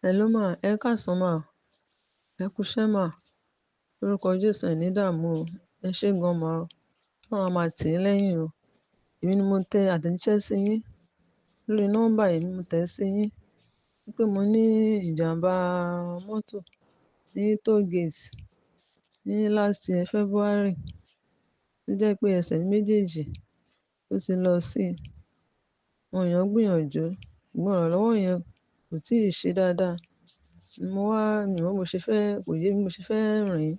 Hello ma, ẹ káàsán ma, ẹ kúṣẹ́ ma, lórúkọ Jésù ẹ̀ ní dààmú o, ẹ ṣé gan ma o, Ọlọ́run á máa tì yín lẹ́yìn o. Èmi ni mo tẹ àtẹ̀jíṣẹ́ sí yín lórí nọ́mbà yìí ni mo tẹ̀ sí yín wípé mo ní ìjàmbá mọ́tò ní toll gate ní last year February tó jẹ́ pé ẹsẹ̀ mi méjèèjì ló ti lọ sí. Àwọn èèyàn gbìyànjú ṣùgbọ́n ìrànlọ́wọ́ yẹn kò tíì ṣe dáadáa. Mo wá mi ò mọ̀ bó ṣe fẹ́ kò yé mi bó ṣe fẹ́ rìn.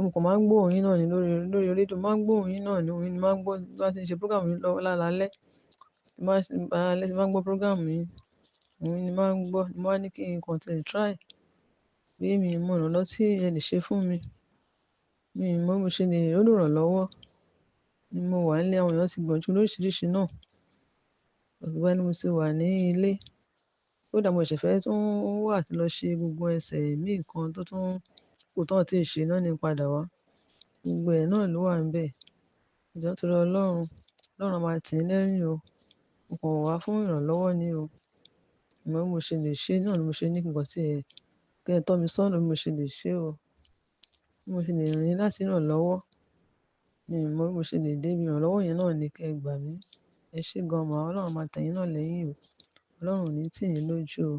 Mo kàn máa ń gbóhùn yín náà ni lórí rédíò, máa ń gbóhùn yín náà ni orin ni máa ń gbọ́ bí wọ́n ti ń ṣe program yín lọ́wọ́ lálaalẹ́. Tí bá ṣe alaalẹ́ tí bá ń gbọ́ program yín, orin ni máa ń gbọ́. Mo wá ní kí n kàn tẹ̀ try bí mi mọ ìrànlọ́wọ́ tí ẹ lè ṣe fún mi. Mi ò mọ̀ bó ṣe lè rí olùrànlọ́wọ́. Ni mo wà nílé àwọn èèyàn ti gbìyànjú lóríṣiríṣi náà. Ọ̀gbẹ́ ni mo ti wà ní ilé. Kódà mo ṣẹ̀ṣẹ̀ fẹ́ tún wà tí lọ ṣe gbogbo ẹsẹ̀ mí kan tó tún kù tán tí ì ṣe náà ní padà wá. Gbogbo ẹ̀ náà ló wà níbẹ̀. Ìjọ torí Ọlọ́run, Ọlọ́run máa tì í lẹ́yìn o. Mo kàn wá fún ìrànlọ́wọ́ ni o. Mo mọ̀ bó ṣe lè ṣe náà ni mo ṣe ní kí nǹkan tí ẹ kí ẹ tọ́ mi sọ́nà bí mo ṣe lè ṣe o. Bí mo ṣe lè rìn láti ìrànlọ́wọ́. Mi ò mọ̀ bí mo ṣe lè dé ibi ìrànlọ́wọ́ yẹn náà ni kí ẹ gbà mí. Ẹ ṣé gan ma, Ọlọ́run máa tẹ̀ yín náà lẹ́yìn o. Ọlọ́run ò ní tì yín lójú o.